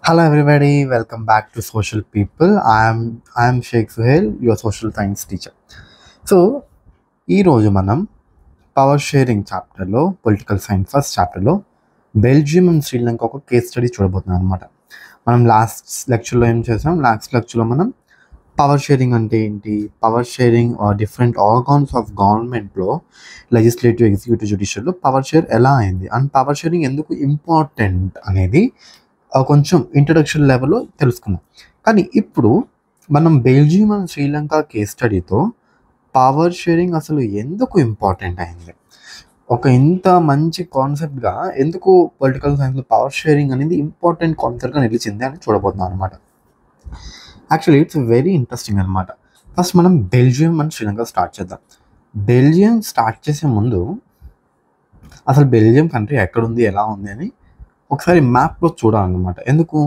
Hello everybody, welcome back to Social People. I am Sheikh Suhail, your social science teacher. So ఈరోజు మనం power sharing చాప్టర్లో political science first చాప్టర్లో Belgium and Sri Lanka ఒక case study చూడబోతున్నాం అనమాట. మనం last లెక్చర్లో ఏం చేసాం? లాస్ట్ లెక్చర్లో మనం పవర్ షేరింగ్ అంటే ఏంటి, power sharing different organs of గవర్నమెంట్లో లెజిస్లేటివ్, ఎగ్జిక్యూటివ్, జ్యుడిషియల్లో పవర్ షేర్ ఎలా అయింది అండ్ పవర్ షేరింగ్ ఎందుకు ఇంపార్టెంట్ అనేది కొంచెం ఇంట్రడక్షన్ లెవెల్లో తెలుసుకున్నాం. కానీ ఇప్పుడు మనం బెల్జియం అండ్ శ్రీలంక కేస్ స్టడీతో పవర్ షేరింగ్ అసలు ఎందుకు ఇంపార్టెంట్ అయింది, ఒక ఇంత మంచి కాన్సెప్ట్గా ఎందుకు పొలిటికల్ సైన్స్లో పవర్ షేరింగ్ అనేది ఇంపార్టెంట్ కాన్సెప్ట్గా నిలిచింది అని చూడబోతున్నాం అనమాట. యాక్చువల్లీ ఇట్స్ వెరీ ఇంట్రెస్టింగ్ అనమాట. ఫస్ట్ మనం బెల్జియం అండ్ శ్రీలంక స్టార్ట్ చేద్దాం. బెల్జియం స్టార్ట్ చేసే ముందు అసలు బెల్జియం కంట్రీ ఎక్కడుంది, ఎలా ఉంది అని ఒకసారి మ్యాప్లో చూడాలన్నమాట. ఎందుకు,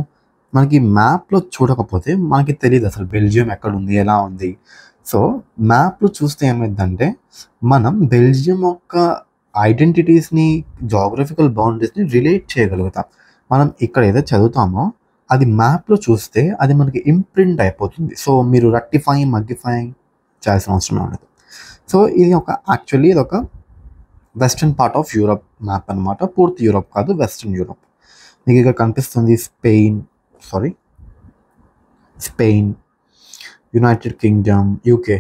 మనకి మ్యాప్లో చూడకపోతే మనకి తెలియదు అసలు బెల్జియం ఎక్కడుంది, ఎలా ఉంది. సో మ్యాప్లో చూస్తే ఏమైందంటే మనం బెల్జియం యొక్క ఐడెంటిటీస్ని, జాగ్రఫికల్ బౌండరీస్ని రిలేట్ చేయగలుగుతాం. మనం ఇక్కడ ఏదో చదువుతామో అది మ్యాప్లో చూస్తే అది మనకి ఇంప్రింట్ అయిపోతుంది. సో మీరు రెక్టిఫైయింగ్, మగ్గిఫైయింగ్ చేయాల్సిన అవసరం ఉండదు. సో ఇది యాక్చువల్లీ ఇది ఒక western part of Europe map అనమాట. పూర్తి యూరప్ కాదు, వెస్ట్రన్ యూరప్. మీకు ఇక్కడ కనిపిస్తుంది Spain, United Kingdom, UK.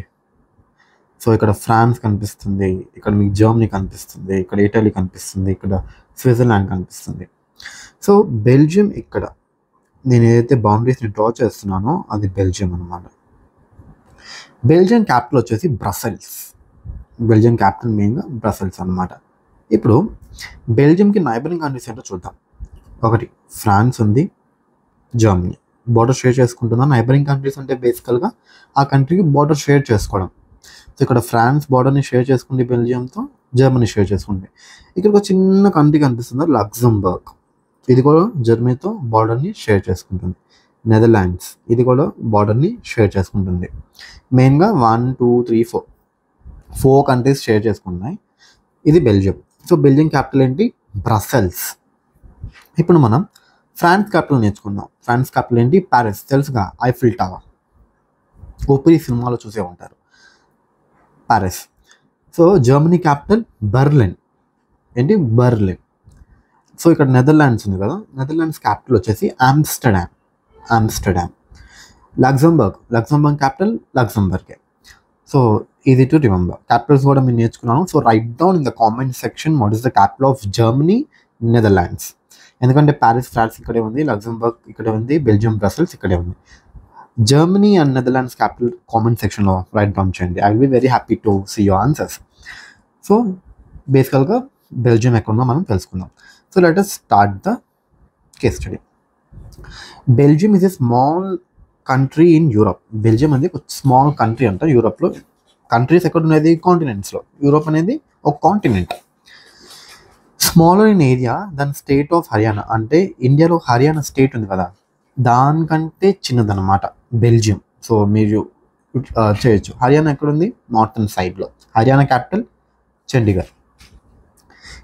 So ఇక్కడ ఫ్రాన్స్ కనిపిస్తుంది, ఇక్కడ మీకు జర్మనీ కనిపిస్తుంది, ఇక్కడ ఇటలీ కనిపిస్తుంది, ఇక్కడ స్విట్జర్లాండ్ కనిపిస్తుంది. సో బెల్జియం ఇక్కడ నేను ఏదైతే బౌండరీస్ని డ్రా చేస్తున్నానో అది బెల్జియం అనమాట. బెల్జియం క్యాపిటల్ వచ్చేసి బ్రసెల్స్. బెల్జియం క్యాపిటల్ మెయిన్గా బ్రసెల్స్ అనమాట. ఇప్పుడు బెల్జియంకి నైబరింగ్ కంట్రీస్ ఏంటో చూద్దాం. ఒకటి ఫ్రాన్స్ ఉంది, జర్మనీ బార్డర్ షేర్ చేసుకుంటుందా. నైబరింగ్ కంట్రీస్ అంటే బేసికల్గా ఆ కంట్రీకి బార్డర్ షేర్ చేసుకోవడం. సో ఇక్కడ ఫ్రాన్స్ బార్డర్ని షేర్ చేసుకుంది బెల్జియంతో, జర్మనీ షేర్ చేసుకుంది. ఇక్కడ ఒక చిన్న కంట్రీ కనిపిస్తుంది, లక్సెంబర్గ్. ఇది కూడా జర్మనీతో బార్డర్ని షేర్ చేసుకుంటుంది. నెదర్లాండ్స్, ఇది కూడా బార్డర్ని షేర్ చేసుకుంటుంది. మెయిన్గా 1, 2, 3, 4 కంట్రీస్ షేర్ చేసుకుంటున్నాయి. ఇది బెల్జియం. సో బెల్జియం క్యాపిటల్ ఏంటి? బ్రసెల్స్. ఇప్పుడు మనం ఫ్రాన్స్ క్యాపిటల్ నేర్చుకుందాం. ఫ్రాన్స్ క్యాపిటల్ ఏంటి? ప్యారిస్. తెలుసుగా, ఐఫిల్ టవర్. ఊపిరి సినిమాలో చూసే ఉంటారు, Paris. So Germany capital Berlin. ఏంటి? బెర్లిన్. సో ఇక్కడ నెదర్లాండ్స్ ఉంది కదా, నెదర్లాండ్స్ క్యాపిటల్ వచ్చేసి ఆమ్స్టర్డామ్. లక్సెంబర్గ్ క్యాపిటల్ లక్సెంబర్గే. So easy to remember. Capitals కూడా మీరు నేర్చుకున్నాను. So write down in the comment section what is the capital of Germany, Netherlands. ఎందుకంటే ప్యారిస్, ఫ్రాన్స్ ఇక్కడే ఉంది, లక్సెంబర్గ్ ఇక్కడే ఉంది, బెల్జియం, బ్రసెల్స్ ఇక్కడే ఉంది. Germany and Netherlands capital comment సెక్షన్లో రైట్ డౌన్ చేయండి. I will be very happy to see your answers. So బేసికల్గా బెల్జియం ఎక్కడుందో మనం తెలుసుకుందాం. So let us start the case study. Belgium is a small country in Europe. Belgium అనేది ఒక small country అంట యూరప్లో. Countries ఎక్కడ ఉన్నది? కాంటినెంట్స్లో. యూరప్ అనేది ఒక కాంటినెంట్. స్మాలర్ ఇన్ ఏరియా దాని స్టేట్ ఆఫ్ హర్యానా. అంటే ఇండియాలో హర్యానా స్టేట్ ఉంది కదా, దానికంటే చిన్నదన్నమాట బెల్జియం. సో మీరు చేయొచ్చు. హర్యానా ఎక్కడుంది? నార్థన్ సైడ్లో. Haryana capital Chandigarh.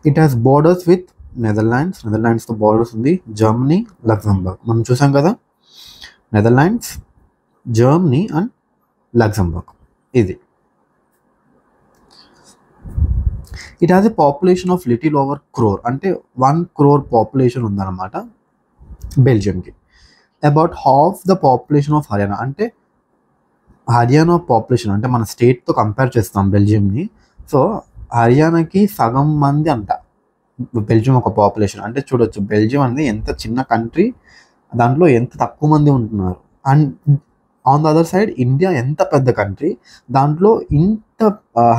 It has borders with నెదర్లాండ్స్తో బోర్డర్స్ ఉంది, జర్మనీ, లక్సెంబర్గ్. మనం చూసాం కదా, నెదర్లాండ్స్, జర్మనీ అండ్ లక్సెంబర్గ్. ఇది it has a population of little over crore. అంటే 1 crore పాపులేషన్ ఉందన్నమాట బెల్జియంకి. About half the population of Haryana. అంటే హర్యానా పాపులేషన్ అంటే మన స్టేట్తో కంపేర్ చేస్తాం బెల్జియంని. సో హర్యానాకి సగం మంది అంట బెల్జియం ఒక పాపులేషన్. అంటే చూడొచ్చు బెల్జియం అనేది ఎంత చిన్న కంట్రీ, దాంట్లో ఎంత తక్కువ మంది ఉంటున్నారు. And on the other side India ఎంత పెద్ద కంట్రీ, దాంట్లో ఇంత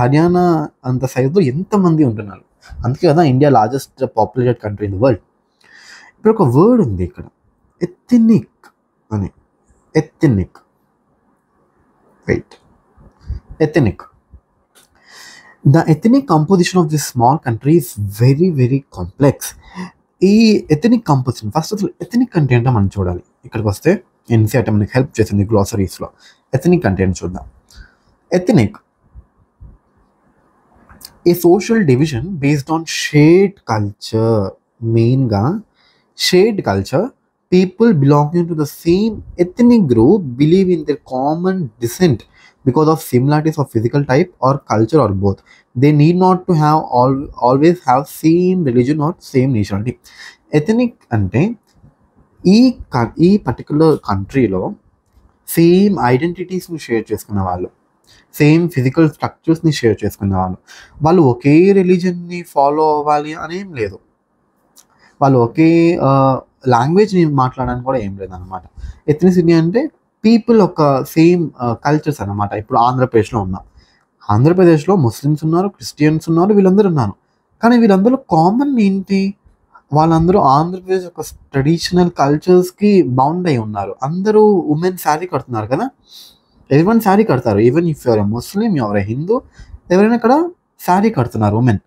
హర్యానా అంత సైజులో ఎంతమంది ఉంటున్నారు. అందుకే కదా India largest populated country in the world. ఇప్పుడు ఒక వర్డ్ ఉంది ఇక్కడ, ఎథనిక్ అని. Ethnic the ethnic composition of this small country is very very complex. ఈ ఎథనిక్ కంపోజిషన్, ఫస్ట్ అసలు ఎథనిక్ అంటే ఏంటో మనం చూడాలి. ఇక్కడికి వస్తే ఎన్సీఆర్టీ మనకి హెల్ప్ చేసింది గ్లాసరీస్లో. ఎథనిక్ అంటే ఏంటో చూద్దాం. Ethnic a social division based on shared culture. మెయిన్గా shared culture people belonging to the same ethnic group believe in their common descent because of similarities of physical type or culture or both. They need not to have always have same religion or same nationality. Ethnic అంటే ఈ particular కంట్రీలో same ఐడెంటిటీస్ని share చేసుకున్న వాళ్ళు, same physical స్ట్రక్చర్స్ని share చేసుకున్న వాళ్ళు ఒకే రిలీజన్ని follow అవ్వాలి అనేం లేదు, వాళ్ళు ఒకే లాంగ్వేజ్ని మాట్లాడడానికి కూడా ఏం లేదన్నమాట. ఎథ్నిసిటీ అంటే పీపుల్ ఒక సేమ్ కల్చర్స్ అన్నమాట. ఇప్పుడు ఆంధ్రప్రదేశ్లో ఉన్నాం, ఆంధ్రప్రదేశ్లో ముస్లిమ్స్ ఉన్నారు, క్రిస్టియన్స్ ఉన్నారు, వీళ్ళందరూ ఉన్నారు. కానీ వీళ్ళందరూ కామన్ ఏంటి, వాళ్ళందరూ ఆంధ్రప్రదేశ్ యొక్క ట్రెడిషనల్ కల్చర్స్కి బౌండ్ అయి ఉన్నారు. అందరూ ఉమెన్ శారీ కడుతున్నారు కదా, ఎవరివన్ శారీ కడతారు. Even if your Muslim, your Hindu, ఎవరైనా ఇక్కడ శారీ కడుతున్నారు ఉమెన్.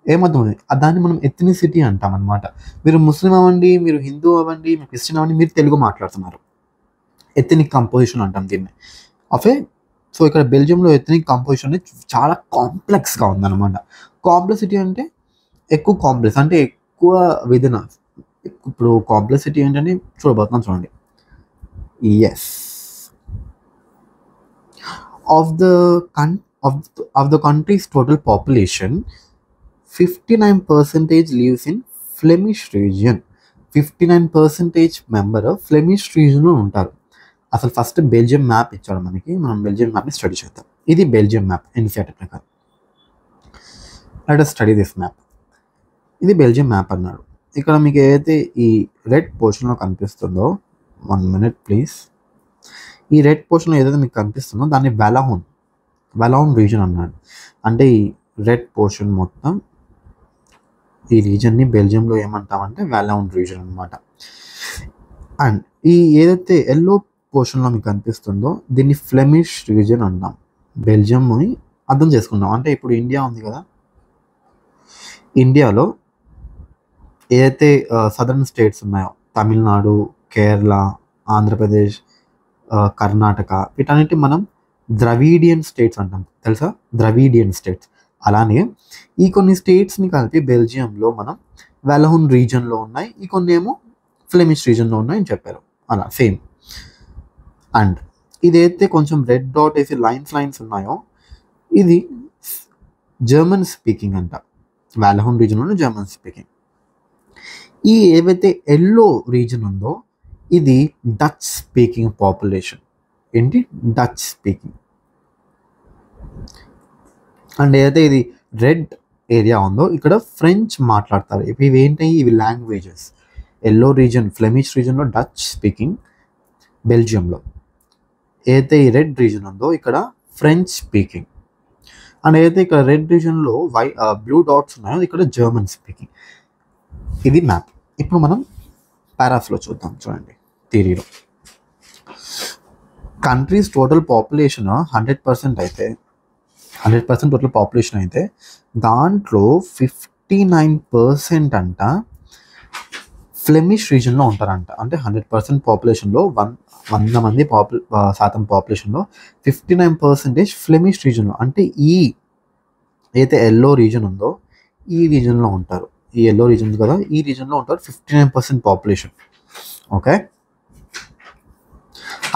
ఏమవుతుంది, దాన్ని మనం ఎథ్నిసిటీ అంటాం అనమాట. మీరు ముస్లిం అవ్వండి, మీరు హిందూ అవ్వండి, మీరు క్రిస్టియన్ అవ్వండి, మీరు తెలుగు మాట్లాడుతున్నారు. ఎథ్నిక్ కంపోజిషన్ అంటాం దీన్ని. ఓకే, సో ఇక్కడ బెల్జియంలో ఎథ్నిక్ కంపోజిషన్ అనేది చాలా కాంప్లెక్స్గా ఉందన్నమాట. కాంప్లెక్సిటీ అంటే ఎక్కువ కాంప్లెక్స్ అంటే ఎక్కువ విధన. ఇప్పుడు కాంప్లెక్సిటీ ఏంటని చూడబోతున్నాం, చూడండి. Yes, of the country's total population, 59% lives in Flemish region. 59% member Flemish రీజియన్లో ఉంటారు. అసలు ఫస్ట్ బెల్జియం మ్యాప్ ఇచ్చాడు మనకి, మనం బెల్జియం మ్యాప్ని స్టడీ చేద్దాం. ఇది బెల్జియం మ్యాప్ ఎన్సీఆర్టీ ప్రకారం. Let us study this map. ఇది బెల్జియం మ్యాప్ అన్నాడు. ఇక్కడ మీకు ఏదైతే ఈ రెడ్ పోర్షన్లో కనిపిస్తుందో, 1 minute ప్లీజ్. ఈ రెడ్ పోర్షన్లో ఏదైతే మీకు కనిపిస్తుందో దాన్ని వాలోన్ రీజన్ అన్నాడు. అంటే ఈ రెడ్ పోర్షన్ మొత్తం ఈ రీజన్ని బెల్జియంలో ఏమంటామంటే వాలోన్ రీజన్ అనమాట. అండ్ ఈ ఏదైతే ఎల్లో పోర్షన్లో మీకు కనిపిస్తుందో దీన్ని ఫ్లెమిష్ రీజన్ అంటాం. బెల్జియంని అర్థం చేసుకున్నాం అంటే ఇప్పుడు ఇండియా ఉంది కదా, ఇండియాలో ఏదైతే సదర్న్ స్టేట్స్ ఉన్నాయో, తమిళనాడు, కేరళ, ఆంధ్రప్రదేశ్, కర్ణాటక, వీటన్నిటి మనం ద్రవిడియన్ స్టేట్స్ అంటాం, తెలుసా, ద్రవిడియన్ స్టేట్స్. అలానే ఈ కొన్ని స్టేట్స్ని కలిపి బెల్జియంలో మనం వాలోన్ రీజన్లో ఉన్నాయి, ఈ కొన్ని ఏమో ఫ్లెమిష్ రీజన్లో ఉన్నాయని చెప్పారు. అలా సేమ్. అండ్ ఇదైతే కొంచెం రెడ్ డాట్ వేసి లైన్స్ ఉన్నాయో ఇది జర్మన్ స్పీకింగ్ అంట. వాలోన్ రీజన్లో జర్మన్ స్పీకింగ్. ఈ ఏవైతే ఎల్లో రీజన్ ఉందో ఇది డచ్ స్పీకింగ్ పాపులేషన్. ఏంటి, డచ్ స్పీకింగ్. అండ్ ఏదైతే ఇది రెడ్ ఏరియా ఉందో ఇక్కడ ఫ్రెంచ్ మాట్లాడతారు. ఇవి ఏంటి, ఇవి లాంగ్వేజెస్. ఎల్లో రీజన్ ఫ్లెమిష్ రీజన్లో డచ్ స్పీకింగ్, బెల్జియంలో. ఏదైతే ఈ రెడ్ రీజన్ ఉందో ఇక్కడ ఫ్రెంచ్ స్పీకింగ్. అండ్ ఏదైతే ఇక్కడ రెడ్ రీజన్లో బ్లూ డాట్స్ ఉన్నాయో ఇక్కడ జర్మన్ స్పీకింగ్. ఇది మ్యాప్. ఇప్పుడు మనం పారాస్లో చూద్దాం, చూడండి. థియరీలో కంట్రీస్ టోటల్ పాపులేషన్ 100% అయితే, 100% టోటల్ పాపులేషన్ అయితే దాంట్లో 59% అంట ఫ్లెమిష్ రీజన్లో ఉంటారంట. అంటే 100% పాపులేషన్లో 100 మంది శాతం పాపులేషన్లో 59% ఫ్లెమిష్ రీజన్లో. అంటే ఈ అయితే ఎల్లో రీజన్ ఉందో ఈ రీజన్లో ఉంటారు. ఈ ఎల్లో రీజన్ కదా, ఈ రీజన్లో ఉంటారు 59% population. Okay.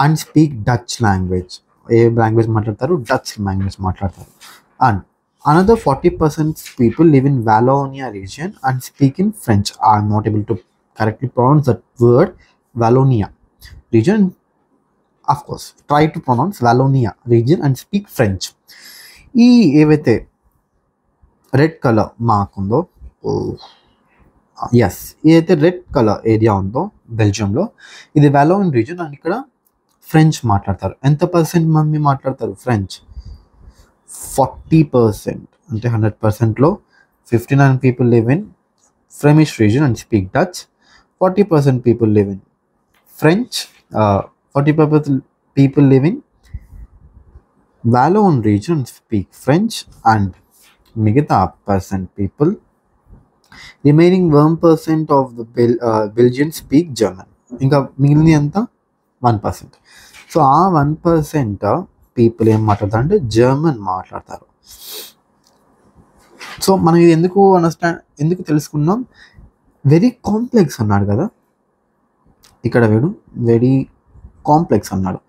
And speak Dutch language. ఏ లాంగ్వేజ్ మాట్లాడతారు, డచ్ లాంగ్వేజ్ మాట్లాడతారు. And another 40% people live in Wallonia region and speak in French. I'm not able to correctly pronounce that word, Wallonia region. Of course try to pronounce Wallonia region and speak French. ఈ ఏవైతే red colour mark ఉందో, yes, ఏదైతే red colour area ఉందో బెల్జియంలో ఇది Walloon region. And ఇక్కడ French మాట్లాడతారు. ఎంత పర్సెంట్ మంది మాట్లాడతారు ఫ్రెంచ్? 40%. అంటే 100%లో 59 people live in Flemish region and speak Dutch. 40% people live in French. 40% people live in Walloon region and speak French. And మిగతా % people, remaining 1% of the Belgian speak German. ఇంకా మిగిలిన అంతా 1%. సో ఆ 1% people ఏం మాట్లాడతారు అంటే జర్మన్ మాట్లాడతారు. So మనం ఇది ఎందుకు తెలుసుకున్నాం, వెరీ కాంప్లెక్స్ అన్నాడు కదా. ఇక్కడ వీడు వెరీ కాంప్లెక్స్ అన్నాడు.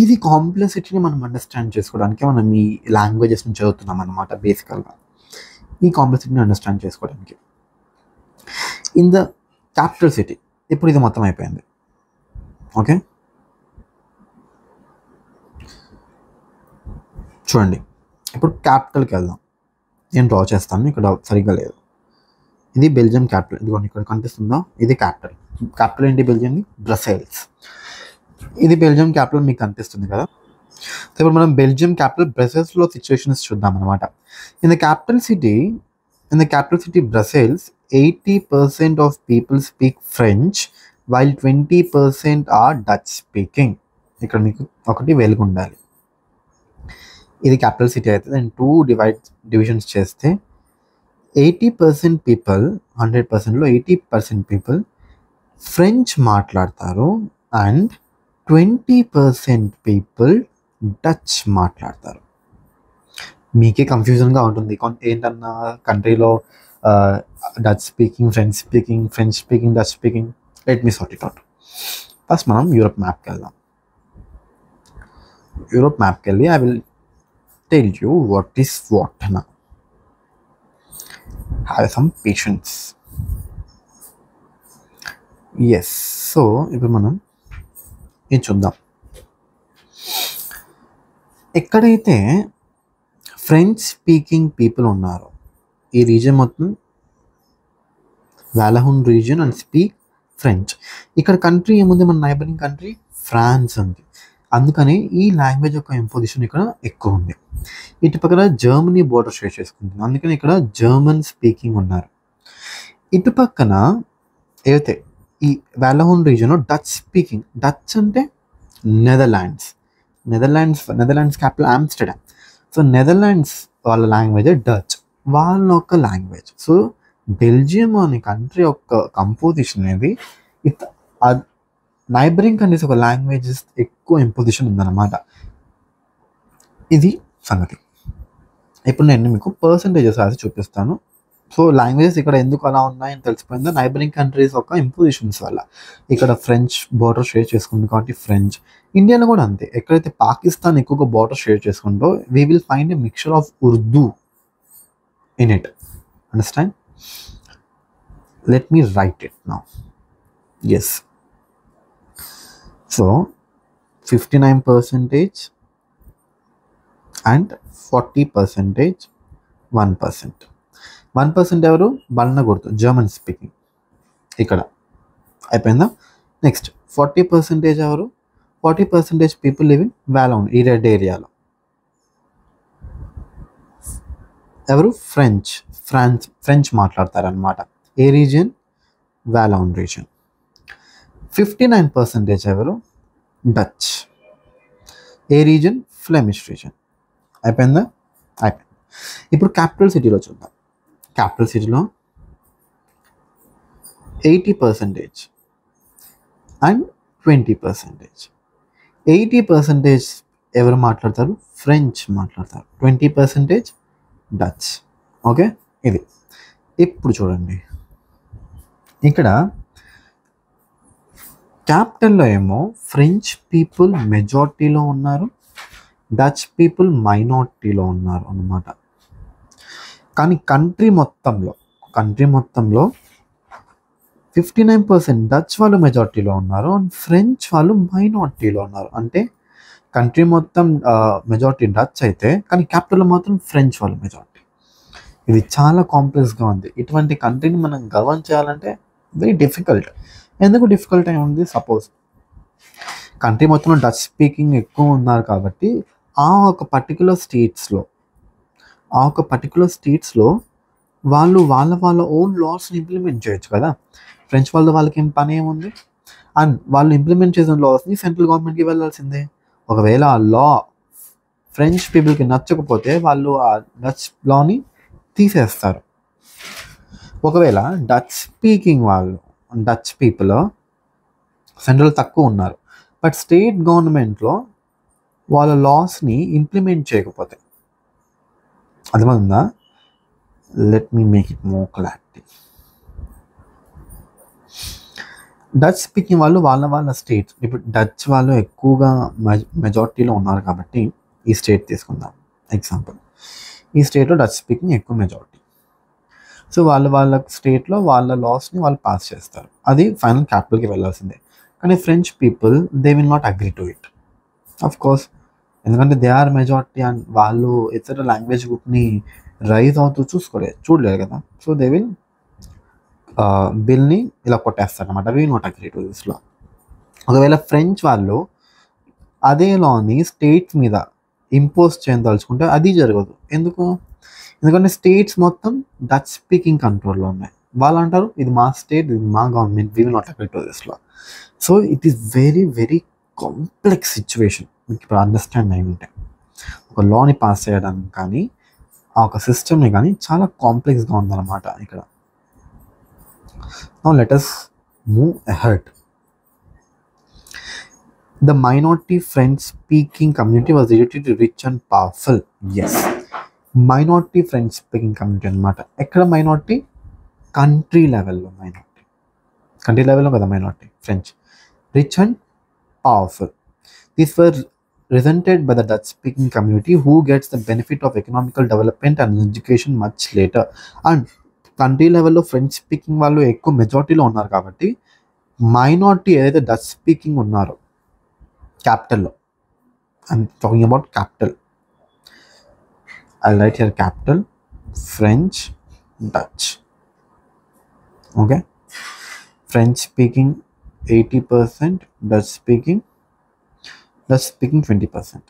ఇది కాంప్లెక్సిటీని మనం అండర్స్టాండ్ చేసుకోవడానికి మనం ఈ లాంగ్వేజెస్ని చదువుతున్నాం అన్నమాట. బేసికల్గా ఈ కాంప్లెక్సిటీని అండర్స్టాండ్ చేసుకోవడానికి. ఇన్ ద క్యాపిటల్ సిటీ, ఇప్పుడు ఇది మొత్తం అయిపోయింది. ఓకే, చూడండి ఇప్పుడు క్యాపిటల్కి వెళ్దాం. నేను డ్రా చేస్తాను, ఇక్కడ సరిగ్గా లేదు. ఇది బెల్జియం క్యాపిటల్, ఇదిగోండి ఇక్కడ కనిపిస్తుందా, ఇది క్యాపిటల్. క్యాపిటల్ ఏంటి బెల్జియంది? బ్రసెల్స్. ఇది బెల్జియం క్యాపిటల్ మీకు కనిపిస్తుంది కదా. సో ఇప్పుడు మనం బెల్జియం క్యాపిటల్ బ్రసెల్స్లో సిచ్యువేషన్స్ చూద్దాం అనమాట. In the capital city Brussels 80% of people speak French while 20% are Dutch speaking. ఇక్కడ మీకు ఒకటి వెలుగు ఉండాలి. ఇది క్యాపిటల్ సిటీ అయితే దాన్ని 2 డివిజన్స్ చేస్తే 80% పీపుల్, 100%లో 80% పీపుల్ ఫ్రెంచ్ మాట్లాడతారు అండ్ 20% పీపుల్ డచ్ మాట్లాడతారు. మీకే కన్ఫ్యూజన్గా ఉంటుంది, ఏంటన్నా కంట్రీలో Dutch speaking, French speaking, Dutch speaking. Let me sort it out. First మనం యూరోప్ మ్యాప్కి వెళ్దాం. యూరోప్ మ్యాప్కి వెళ్ళి I will tell you what is what now. Have some patience. Yes, so ఇప్పుడు మనం ఇది చూద్దాం. ఎక్కడైతే ఫ్రెంచ్ స్పీకింగ్ పీపుల్ ఉన్నారో ఈ రీజియన్ మొత్తం వాలహూన్ రీజియన్ అండ్ స్పీక్ ఫ్రెంచ్. ఇక్కడ కంట్రీ ఏముంది, మన నైబరింగ్ కంట్రీ ఫ్రాన్స్ ఉంది. అందుకని ఈ లాంగ్వేజ్ యొక్క ఇంపోజిషన్ ఇక్కడ ఎక్కువ ఉంది. ఇటు పక్కన జర్మనీ బోర్డర్ షేర్ చేసుకుంటుంది, అందుకని ఇక్కడ జర్మన్ స్పీకింగ్ ఉన్నారు. ఇటు పక్కన ఏదైతే ఈ వాలహూన్ రీజియన్లో డచ్ స్పీకింగ్, డచ్ అంటే Netherlands capital Amsterdam. So Netherlands వాళ్ళ లాంగ్వేజ్ డచ్, వాళ్ళ యొక్క లాంగ్వేజ్. సో బెల్జియం అనే కంట్రీ యొక్క కంపోజిషన్ అనేది నైబరింగ్ కంట్రీస్ ఒక లాంగ్వేజెస్ ఎక్కువ ఇంపోజిషన్ ఉందన్నమాట. ఇది సంగతి. ఇప్పుడు నేను మీకు పర్సంటేజెస్ రాసి చూపిస్తాను. సో లాంగ్వేజెస్ ఇక్కడ ఎందుకు అలా ఉన్నాయని తెలిసిపోయిందో నైబరింగ్ కంట్రీస్ యొక్క ఇంపోజిషన్స్ వల్ల. ఇక్కడ ఫ్రెంచ్ బోర్డర్ షేర్ చేసుకుంది కాబట్టి ఫ్రెంచ్. ఇండియాలో కూడా అంతే, ఎక్కడైతే పాకిస్తాన్ ఎక్కువగా బోర్డర్ షేర్ చేసుకుంటో we will find a mixture of Urdu in it. Understand? Let me write it now. Yes, so 59% and 40% 1%. 1% ఎవరు? బలన గుర్తు, జర్మన్ స్పీకింగ్. ఇక్కడ అయిపోయిందా? నెక్స్ట్ 40% ఎవరు? 40% పీపుల్ లివింగ్ వాలహూన్, ఈ రెడ్ ఏరియాలో. ఎవరు? ఫ్రెంచ్ మాట్లాడతారనమాట. ఏ రీజియన్? వాలహూన్ రీజియన్. 59% ఎవరు? డచ్. ఏ రీజన్? Flemish reason. అయిపోయిందా? అయిపోయింది. ఇప్పుడు క్యాపిటల్ సిటీలో చూద్దాం. క్యాపిటల్ సిటీలో 80% అండ్ 20%. 80% ఎవరు మాట్లాడతారు? ఫ్రెంచ్ మాట్లాడతారు. 20% డచ్. ఓకే, ఇది. ఇప్పుడు చూడండి, ఇక్కడ క్యాపిటల్లో ఏమో ఫ్రెంచ్ పీపుల్ మెజారిటీలో ఉన్నారు, డచ్ పీపుల్ మైనారిటీలో ఉన్నారు అన్నమాట. కానీ కంట్రీ మొత్తంలో 59% డచ్ వాళ్ళు మెజారిటీలో ఉన్నారు అండ్ ఫ్రెంచ్ వాళ్ళు మైనారిటీలో ఉన్నారు. అంటే కంట్రీ మొత్తం మెజారిటీ డచ్ అయితే కానీ క్యాపిటల్లో మాత్రం ఫ్రెంచ్ వాళ్ళు మెజారిటీ. ఇది చాలా కాంప్లెక్స్గా ఉంది. ఇటువంటి కంట్రీని మనం గవర్న్ చేయాలంటే వెరీ డిఫికల్ట్. ఎందుకు డిఫికల్ట్ అయి ఉంది? సపోజ్ కంట్రీ మొత్తంలో డచ్ స్పీకింగ్ ఎక్కువ ఉన్నారు కాబట్టి ఆ ఒక పర్టికులర్ స్టేట్స్లో వాళ్ళు వాళ్ళ ఓన్ లాస్ని ఇంప్లిమెంట్ చేయొచ్చు కదా. ఫ్రెంచ్ వాళ్ళకి ఏం పని ఏముంది? అండ్ వాళ్ళు ఇంప్లిమెంట్ చేసిన లాస్ని సెంట్రల్ గవర్నమెంట్కి వెళ్ళాల్సిందే. ఒకవేళ ఆ లా ఫ్రెంచ్ పీపుల్కి నచ్చకపోతే వాళ్ళు ఆ డచ్ లాని తీసేస్తారు. ఒకవేళ డచ్ పీపుల్ సెంట్రల్ తక్కువ ఉన్నారు బట్ స్టేట్ గవర్నమెంట్లో వాళ్ళ లాస్ని ఇంప్లిమెంట్ చేయకపోతే, అర్థమవుతుందా? Let me make it more clarity. Dutch speaking వాళ్ళు వాళ్ళ స్టేట్, ఇప్పుడు డచ్ వాళ్ళు ఎక్కువగా మెజారిటీలో ఉన్నారు కాబట్టి ఈ స్టేట్ తీసుకుందాం ఎగ్జాంపుల్. ఈ స్టేట్లో డచ్ స్పీకింగ్ ఎక్కువ మెజారిటీ. సో వాళ్ళ స్టేట్లో వాళ్ళ లాస్ని వాళ్ళు పాస్ చేస్తారు, అది ఫైనల్ క్యాపిటల్కి వెళ్ళాల్సిందే. కానీ French people they will not agree to it of course, ఎందుకంటే దే ఆర్ మెజారిటీ అండ్ వాళ్ళు ఇతర లాంగ్వేజ్ గ్రూప్ని రైజ్ అవుతూ చూడలేరు కదా. సో దే విల్ బిల్ని ఇలా కొట్టేస్తారు అనమాట, we not agree to this law. ఒకవేళ ఫ్రెంచ్ వాళ్ళు అదే లాని స్టేట్స్ మీద ఇంపోజ్ చేయదలుచుకుంటే అది జరగదు. ఎందుకంటే స్టేట్స్ మొత్తం డచ్ స్పీకింగ్ కంట్రోల్లో ఉన్నాయి. వాళ్ళు అంటారు ఇది మా స్టేట్, ఇది మా government, we will not agree to this law. So it is very very complex situation. మీకు ఇప్పుడు అండర్స్టాండ్ అయి ఉంటే ఒక లాని పాస్ చేయడానికి కానీ ఆ ఒక సిస్టమ్ని కానీ చాలా కాంప్లెక్స్గా ఉందన్నమాట ఇక్కడ. Now let us move ahead. The minority French-speaking community was relatively rich and powerful. Yes, minority French-speaking community అన్నమాట. ఎక్కడ మైనారిటీ? కంట్రీ లెవెల్లో మైనారిటీ. కంట్రీ లెవెల్లో కదా minority French. Rich and powerful. These were resented by the Dutch-speaking community who gets the benefit of economical development and education much later. And country లెవెల్లో French speaking వాళ్ళు ఎక్కువ మెజారిటీలో ఉన్నారు కాబట్టి minority ఏదైతే Dutch speaking ఉన్నారో క్యాపిటల్లో, I'm talking about capital, I write here capital, French, Dutch. Okay, French speaking 80%, Dutch speaking 20%.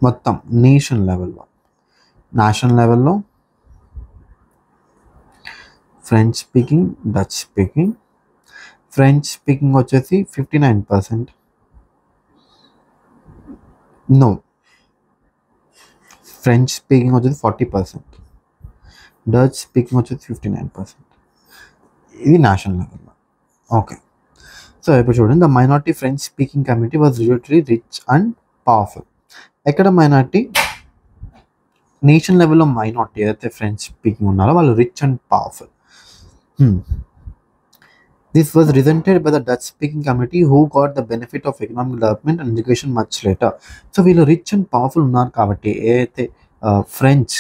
మొత్తం national లెవెల్లో French speaking, Dutch speaking. French speaking వచ్చేసి 59%. నో, ఫ్రెంచ్ స్పీకింగ్ వచ్చేసి 40%, డచ్ స్పీకింగ్ వచ్చేసి 59%. ఇది నేషనల్ లెవెల్లో. ఓకే, సో ఇప్పుడు చూడండి, the minority French speaking community was relatively rich and powerful. ఎక్కడ మైనారిటీ? నేషన్ లెవెల్లో మైనారిటీ ఏదైతే ఫ్రెంచ్ స్పీకింగ్ ఉన్నారో వాళ్ళు rich and powerful. This was resented by the Dutch speaking community who got the benefit of economic development and education much later. So వీళ్ళు rich and powerful ఉన్నారు కాబట్టి ఏదైతే French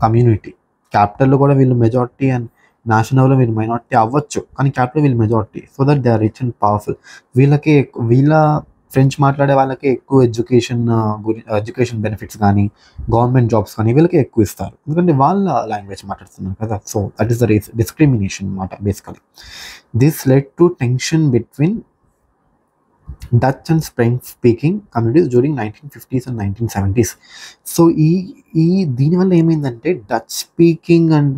community క్యాపిటల్లో కూడా వీళ్ళు majority and national లెవెల్లో వీళ్ళు minority అవ్వచ్చు, కానీ క్యాపిటల్ వీళ్ళు majority. So that they are rich and powerful. వీళ్ళ ఫ్రెంచ్ మాట్లాడే వాళ్ళకి ఎక్కువ ఎడ్యుకేషన్ బెనిఫిట్స్ కానీ గవర్నమెంట్ జాబ్స్ కానీ వీళ్ళకి ఎక్కువ ఇస్తారు, ఎందుకంటే వాళ్ళ లాంగ్వేజ్ మాట్లాడుతున్నారు కదా. So that is the discrimination అన్నమాట basically. This led to tension between Dutch and French speaking communities during 1950s and 1970s. So దీనివల్ల ఏమైందంటే Dutch speaking and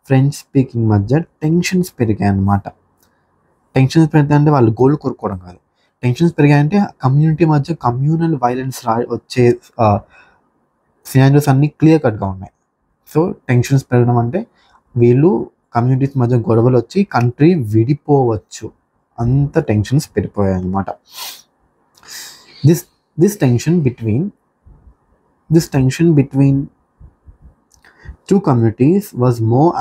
French speaking మధ్య టెన్షన్స్ పెరిగాయి అన్నమాట. టెన్షన్స్ పెరిగాయంటే వాళ్ళు గోల్ కోరుకోవడం కాదు, టెన్షన్స్ పెరిగాయంటే కమ్యూనిటీ మధ్య కమ్యూనల్ వైలెన్స్ వచ్చే సినారియోస్ అన్నీ క్లియర్ కట్గా ఉన్నాయి. సో టెన్షన్స్ పెరగడం అంటే వీళ్ళు కమ్యూనిటీస్ మధ్య గొడవలు వచ్చి కంట్రీ విడిపోవచ్చు, అంత టెన్షన్స్ పెరిగిపోయాయి అన్నమాట. This tension between two communities was more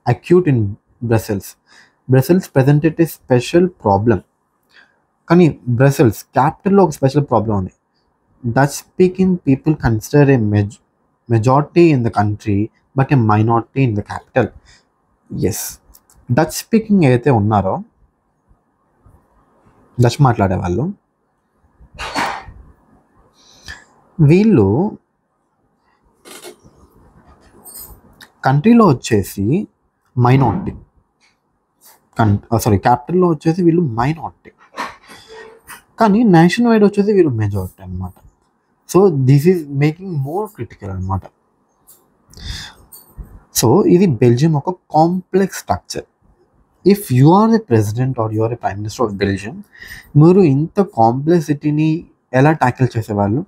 acute in Brussels. Brussels presented a special problem. కానీ బ్రసెల్స్ క్యాపిటల్లో ఒక స్పెషల్ ప్రాబ్లం ఉంది. Dutch speaking people consider a majority in the country but a minority in the capital. Yes, Dutch speaking ఏదైతే ఉన్నారో Dutch మాట్లాడే వాళ్ళు వీళ్ళు కంట్రీలో వచ్చేసి మైనారిటీ, క్యాపిటల్లో వచ్చేసి వీళ్ళు మైనారిటీ, కానీ నేషనల్ వైడ్ వచ్చేసి వీళ్ళు మెజారిటీ అనమాట. So this is making more critical అనమాట. సో ఇది బెల్జియం ఒక complex structure. If you are the president or you are the prime minister of Belgium, మీరు ఇంత కాంప్లెక్సిటీని ఎలా ట్యాకిల్ చేసేవాళ్ళు?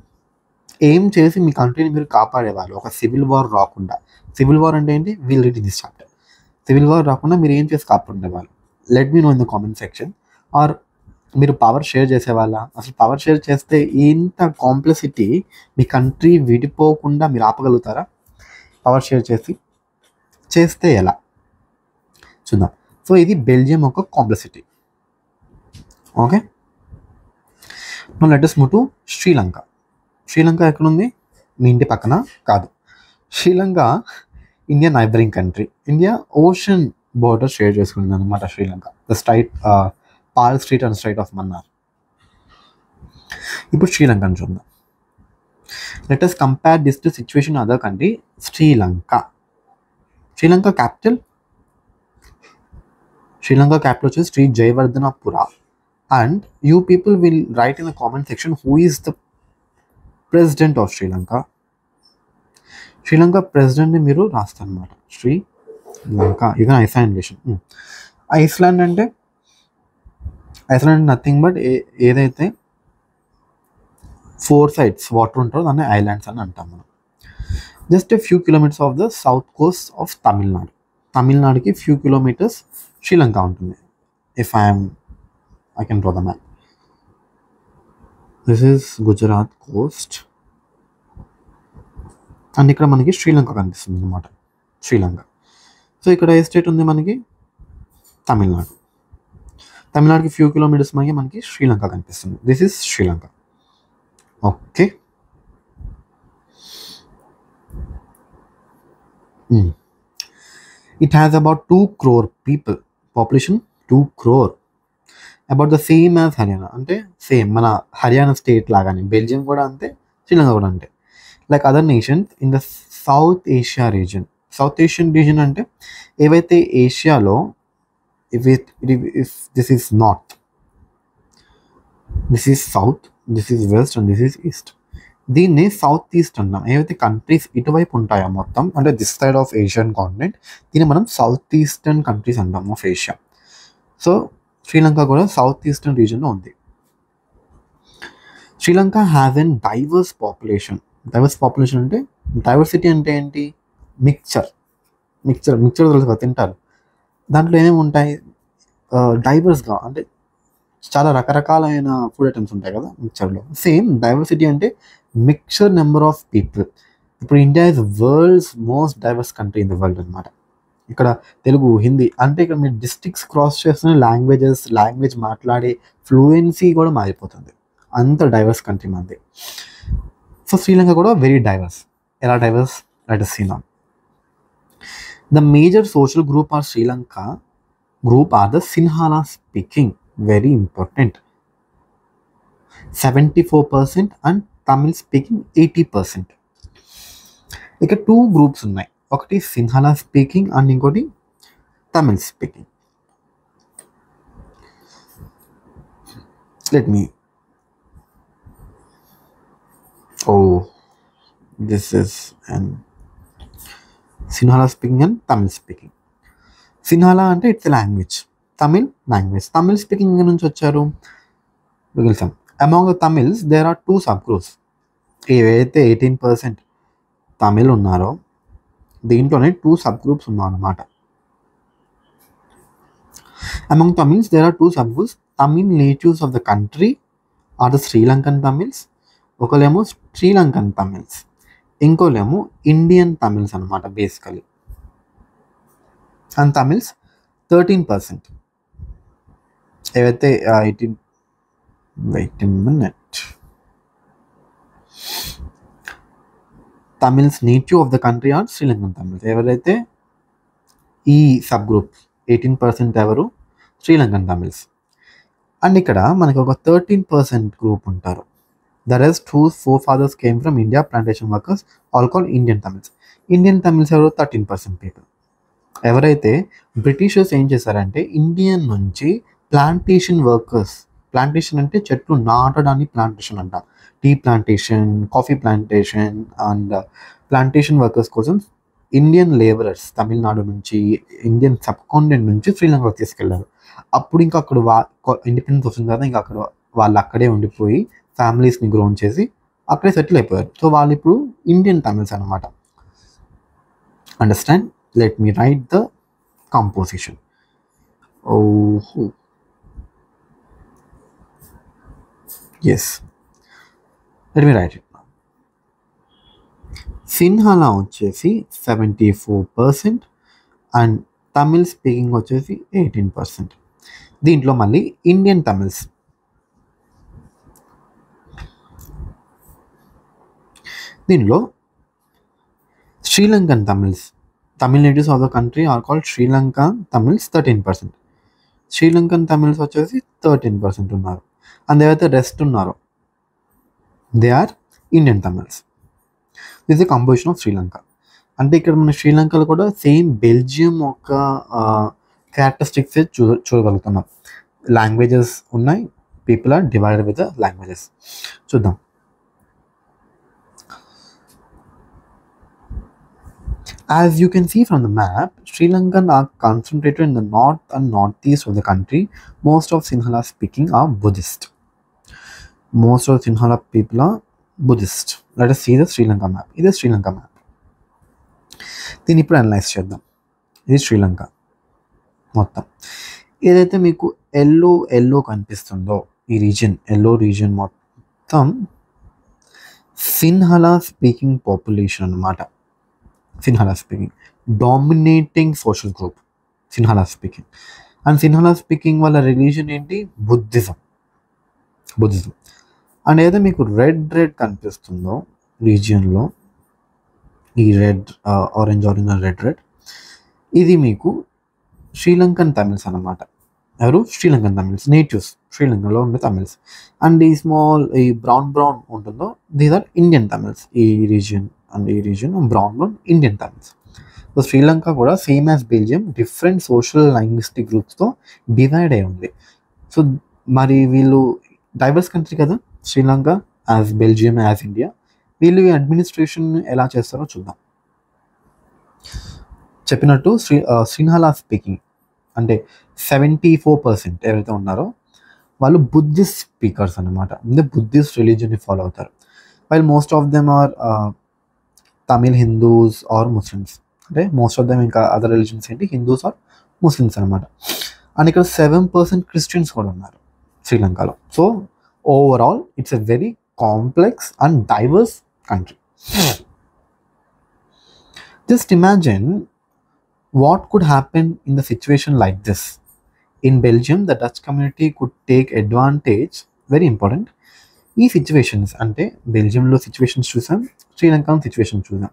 ఏం చేసి మీ కంట్రీని మీరు కాపాడేవాళ్ళు ఒక సివిల్ వార్ రాకుండా. సివిల్ వార్ అంటే ఏంటి? Will read this chapter. Civil war రాకుండా మీరు ఏం చేసి కాపాడేవాళ్ళు? Let me know in the comment section. Or మీరు పవర్ షేర్ చేసేవాళ్ళ? అసలు పవర్ షేర్ చేస్తే ఇంత కాంప్లెక్సిటీ మీ కంట్రీ విడిపోకుండా మీరు ఆపగలుగుతారా పవర్ షేర్ చేసి? చేస్తే ఎలా చూద్దాం. సో ఇది బెల్జియం ఒక complexity. Okay, now let us move to Sri Lanka. Sri Lanka ఎక్కడుంది? మీ ఇంటి పక్కన కాదు. Sri Lanka India neighbouring country. India ocean border share చేసుకుంది అనమాట Sri Lanka. The strait Palk strait and strait of Mannar. ఇప్పుడు శ్రీలంకను చూద్దాం. Let us compare this to situation other country. Sri Lanka capital వచ్చేసి Sri Jayawardenepura. And you people will write in the comment section who is the president of Sri Lanka. Sri Lanka ప్రెసిడెంట్ని మీరు రాస్తారు అనమాట. శ్రీలంక ఇది ఐస్లాండ్ నేషన్. ఐస్లాండ్ అంటే nothing but ఏదైతే 4 sides వాటర్ ఉంటుందో దాన్ని ఐలాండ్స్ అని అంటాం మనం. Just a few kilometres of the south coast of తమిళనాడుకి ఫ్యూ కిలోమీటర్స్ శ్రీలంక ఉంటుంది. If I can draw the map. This is Gujarat coast. And ఇక్కడ మనకి శ్రీలంక కనిపిస్తుంది అనమాట. శ్రీలంక. సో ఇక్కడ ఏ స్టేట్ ఉంది మనకి? తమిళనాడుకి ఫ్యూ కిలోమీటర్స్ మనకి శ్రీలంక కనిపిస్తుంది. This is Sri Lanka. Okay, it has about 2 crore people. Population 2 crore. About the same as Haryana. అంటే సేమ్ మన హర్యానా స్టేట్ లాగానే బెల్జియం కూడా అంతే, శ్రీలంక కూడా అంతే. Like other nations in the south Asian region అంటే ఏవైతే ఏషియాలో if this is north, this is south, this is west and this is east. దీన్ని సౌత్ ఈస్ట్ అంటాం. ఏవైతే కంట్రీస్ ఇటువైపు ఉంటాయో మొత్తం, అంటే this side of Asian continent, దీన్ని మనం సౌత్ ఈస్టర్న్ కంట్రీస్ అంటాం ఆఫ్ ఏషియా. సో శ్రీలంక కూడా సౌత్ ఈస్టర్న్ రీజన్లో ఉంది. Sri Lanka has an diverse population అంటే డైవర్సిటీ అంటే ఏంటి? మిక్చర్ తెలుసు కదా, తింటారు. దాంట్లో ఏమేమి ఉంటాయి? డైవర్స్గా అంటే చాలా రకరకాలైన ఫుడ్ ఐటమ్స్ ఉంటాయి కదా మిక్చర్లో. సేమ్ డైవర్సిటీ అంటే మిక్చర్ నెంబర్ ఆఫ్ పీపుల్. ఇప్పుడు India is world's most divorce country in the world అనమాట. ఇక్కడ తెలుగు, హిందీ అంటే ఇక్కడ మీరు డిస్ట్రిక్ట్స్ క్రాస్ చేస్తున్న లాంగ్వేజ్ మాట్లాడే ఫ్లూయెన్సీ కూడా మారిపోతుంది. అంత డైవర్స్ కంట్రీ మనది. సో శ్రీలంక కూడా వెరీ డైవర్స్. ఎలా divorce? Let us see now. The major social group of Sri Lanka group are the Sinhala speaking. Very important. 74% and Tamil speaking 80%. ఇక్కడ 2 groups ఉన్నాయి. ఒకటి సిన్హాలా స్పీకింగ్ అండ్ ఇంకోటి Tamil speaking. Let me this is and Sinhala speaking and Tamil speaking. Sinhala అంటే it's language, Tamil speaking నుంచి వచ్చారు మిగిలిసాం. Among the Tamils there are 2 subgroups. ఏవైతే 18% తమిళ్ ఉన్నారో దీంట్లోనే 2 subgroups ఉన్నాయన్నమాట. Among Tamils there are 2 subgroups. Tamil natives of the country are the Sri Lankan Tamils. ఒకలేమో శ్రీలంకన్ తమిళ్స్, ఇంకోలేమో ఇండియన్ తమిళ్స్ అనమాట బేసికలీ. అండ్ తమిళ్స్ 13%. ఏవైతే 18 Tamils native of the country are Sri Lankan Tamils. ఎవరైతే ఈ సబ్ గ్రూప్ 18% ఎవరు? Sri Lankan Tamils. అండ్ ఇక్కడ మనకి ఒక 13% గ్రూప్ ఉంటారు. The rest whose forefathers came from India, plantation workers, all called Indian Tamils. Indian Tamils ఎవరు? 13% పీపుల్. ఎవరైతే బ్రిటిషర్స్ ఏం చేశారంటే ఇండియన్ నుంచి ప్లాంటేషన్ వర్కర్స్, ప్లాంటేషన్ అంటే చెట్లు నాటడాన్ని ప్లాంటేషన్ అంట, tea plantation, coffee plantation and plantation workers కోసం ఇండియన్ లేబరర్స్ తమిళనాడు నుంచి, ఇండియన్ సబ్ కాంటినెంట్ నుంచి శ్రీలంకకు తీసుకెళ్లారు. అప్పుడు ఇంకా అక్కడ ఇండిపెండెన్స్ వచ్చిన తర్వాత ఇంకా అక్కడ వాళ్ళు అక్కడే ఉండిపోయి ఫ్యామిలీస్ని గ్రోన్ చేసి అక్కడే సెటిల్ అయిపోయారు. సో వాళ్ళు ఇప్పుడు ఇండియన్ తమిళ్స్ అనమాట. Understand? Let me write the composition. Yes, let me write it. Sinhala వచ్చేసి 74%, అండ్ తమిళ్ స్పీకింగ్ వచ్చేసి 18%. దీంట్లో మళ్ళీ ఇండియన్ తమిళ్స్, దీనిలో Sri Lankan Tamils, Tamil natives of the country are called Sri Lanka Tamils 13%. Sri Lankan Tamils వచ్చేసి 13% ఉన్నారు. అండ్ ఏవైతే రెస్ట్ ఉన్నారో they are Indian Tamils. This the composition of Sri Lanka. అంటే ఇక్కడ మన శ్రీలంకలో కూడా సేమ్ బెల్జియం ఒక క్యారెక్టరిస్టిక్స్ చూడగలుగుతున్నాం. లాంగ్వేజెస్ ఉన్నాయి, people are divided with the languages. చూద్దాం. As you can see from the map, Sri Lankan are concentrated in the north and northeast of the country. Most of Sinhala speaking are Buddhist. Most of Sinhala people are Buddhist. Let us see the Sri Lanka map. This is Sri Lanka map. దీన్ని ఇప్పుడు analyse చేద్దాం. ఇది శ్రీలంక మొత్తం. ఏదైతే మీకు yellow కనిపిస్తుందో ఈ region, yellow region మొత్తం సిన్హలా స్పీకింగ్ పాపులేషన్ అన్నమాట. Sinhala speaking dominating social group Sinhala speaking. And Sinhala speaking వాళ్ళ రిలీజన్ ఏంటి? బుద్ధిజం. అండ్ ఏదైతే మీకు రెడ్ కనిపిస్తుందో రీజియన్లో, ఈ రెడ్ ఆరెంజ్ రెడ్, ఇది మీకు శ్రీలంకన్ తమిళ్స్ అన్నమాట. ఎవరు? శ్రీలంకన్ తమిళ్స్, నేటివ్స్ శ్రీలంకలో ఉండే తమిళ్స్. అండ్ ఈ స్మాల్ ఈ బ్రౌన్ ఉంటుందో దీస్ ఆర్ ఇండియన్ తమిళ్స్. ఈ region brown Indian Tamils. So Sri Lanka కూడా same as Belgium different social linguistic గ్రూప్స్తో డివైడ్ అయి ఉంది. సో మరి వీళ్ళు డైవర్స్ కంట్రీ కదా Sri Lanka, as Belgium, as India. వీళ్ళు ఈ అడ్మినిస్ట్రేషన్ ఎలా చేస్తారో చూద్దాం. చెప్పినట్టు సిన్హలా స్పీకింగ్ అంటే 74% ఎవరైతే ఉన్నారో వాళ్ళు బుద్ధిస్ట్ స్పీకర్స్ అనమాట. అంటే బుద్ధిస్ట్ రిలీజియన్ని ఫాలో అవుతారు. While most of them are Tamil Hindus or Muslims. అంటే మోస్ట్ ఆఫ్ దెమ్ ఇంకా అదర్ రిలీజియన్స్ ఏంటి? హిందూస్ ఆర్ ముస్లిమ్స్ అనమాట. అండ్ ఇక్కడ 7% క్రిస్టియన్స్ కూడా ఉన్నారు శ్రీలంకలో. So overall it's a very complex and diverse country. Just imagine what could happen in the situation like this. In Belgium, the Dutch community could take advantage, very important. ఈ situations అంటే బెల్జియంలో situations చూసాం, శ్రీలంకలో situations చూసాం.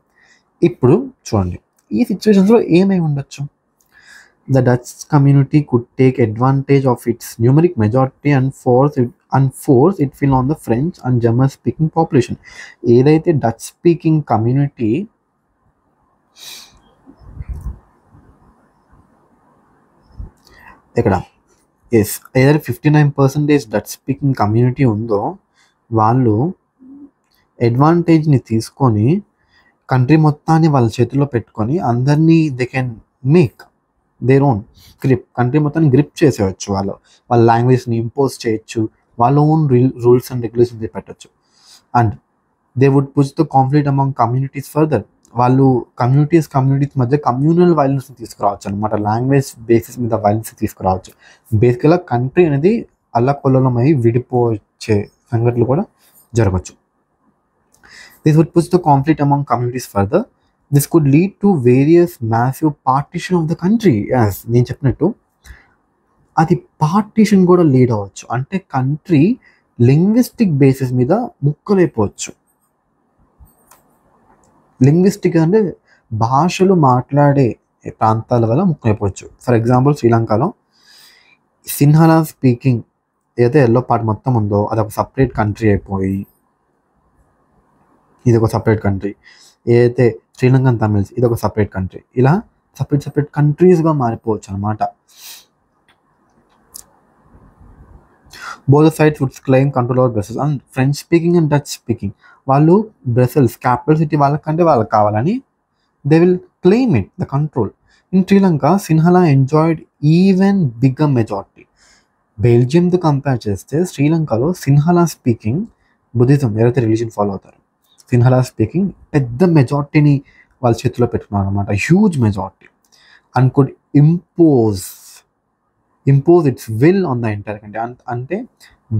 ఇప్పుడు చూడండి ఈ సిచ్యువేషన్స్లో ఏమై ఉండొచ్చు? The Dutch community could take advantage of its numeric majority and force it fell on the French and German speaking population. ఏదైతే డచ్ స్పీకింగ్ కమ్యూనిటీ ఇక్కడ ఏదైతే 59% డచ్ స్పీకింగ్ కమ్యూనిటీ ఉందో వాళ్ళు అడ్వాంటేజ్ని తీసుకొని కంట్రీ మొత్తాన్ని వాళ్ళ చేతిలో పెట్టుకొని అందరినీ they can make their own grip, country మొత్తాన్ని గ్రిప్ చేసేయచ్చు. వాళ్ళ లాంగ్వేజ్ని ఇంపోజ్ చేయొచ్చు, వాళ్ళ ఓన్ రూల్స్ అండ్ రెగ్యులేషన్స్ పెట్టచ్చు. And they would push the conflict among communities further. వాళ్ళు కమ్యూనిటీస్ మధ్య కమ్యూనల్ వైలెన్స్ తీసుకురావచ్చు అనమాట. లాంగ్వేజ్ బేసిస్ మీద వైలెన్స్ తీసుకురావచ్చు. బేసికల్గా కంట్రీ అనేది అల్లకొల్లమై విడిపోచే సంఘటనలు కూడా జరగచ్చు. This would push the conflict among communities further. This could lead to various massive partition of the country. As నేను చెప్పినట్టు అది పార్టిషన్ కూడా లీడ్ అవ్వచ్చు. అంటే కంట్రీ లింగ్విస్టిక్ బేసిస్ మీద ముక్కలైపోవచ్చు. లింగ్విస్టిక్ అంటే భాషలు మాట్లాడే ప్రాంతాల వల్ల ముక్కలైపోవచ్చు. ఫర్ ఎగ్జాంపుల్ శ్రీలంకలో సిన్హలా స్పీకింగ్ ఏదైతే ఎల్లో పార్ట్ మొత్తం ఉందో అదొక సపరేట్ కంట్రీ అయిపోయి ఇదొక సపరేట్ కంట్రీ. ఏదైతే శ్రీలంకన్ తమిళ్స్ ఇదొక సపరేట్ కంట్రీ. ఇలా సపరేట్ కంట్రీస్గా మారిపోవచ్చు అనమాట. Both sides would claim control over Brussels. And French speaking and Dutch speaking వాళ్ళు బ్రసెల్స్ క్యాపిటల్ సిటీ వాళ్ళకంటే వాళ్ళకి కావాలని they will claim it the control. In Sri Lanka Sinhala enjoyed even bigger majority. బెల్జియంతో కంపేర్ చేస్తే శ్రీలంకలో సిన్హలా స్పీకింగ్ బుద్ధిజం ఏదైతే రిలీజన్ ఫాలో అవుతారు, సిన్హలా speaking పెద్ద మెజారిటీని వాళ్ళ చేతిలో పెట్టుకున్నారు అనమాట. Huge majority. And could impose it's will on the entire country. అంటే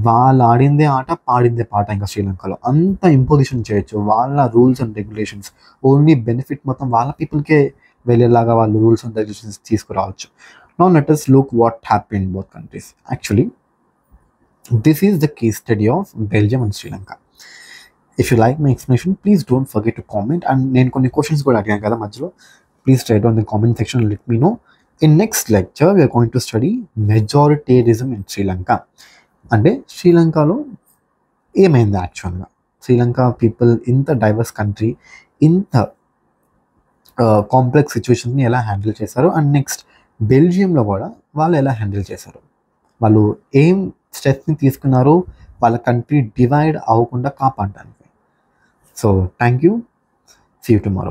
వాళ్ళు ఆడిందే ఆట పాడిందే పాట. ఇంకా శ్రీలంకలో అంత ఇంపోజిషన్ చేయొచ్చు. వాళ్ళ rules and regulations only benefit మొత్తం వాళ్ళ పీపుల్కే వెళ్ళేలాగా వాళ్ళు రూల్స్ అండ్ రెగ్యులేషన్స్ తీసుకురావచ్చు. Now let us look what happened in both countries. Actually, this is the case study of Belgium and Sri Lanka. If you like my explanation, please don't forget to comment. And నేను కొన్ని questions కూడా అడిగాను కదా మధ్యలో, please write down in the comment section and let me know. In next lecture we are going to study మెజారిటేరిజం in Sri Lanka. అంటే శ్రీలంకలో ఏమైంది యాక్చువల్గా, శ్రీలంక పీపుల్ ఇంత డైవర్స్ కంట్రీ, ఇంత కాంప్లెక్స్ సిచ్యువేషన్స్ని ఎలా హ్యాండిల్ చేశారు, అండ్ నెక్స్ట్ బెల్జియంలో కూడా వాళ్ళు ఎలా హ్యాండిల్ చేశారు, వాళ్ళు ఏం స్టెప్స్ని తీసుకున్నారు వాళ్ళ కంట్రీ డివైడ్ అవ్వకుండా కాపాడడానికి. So thank you, see you tomorrow.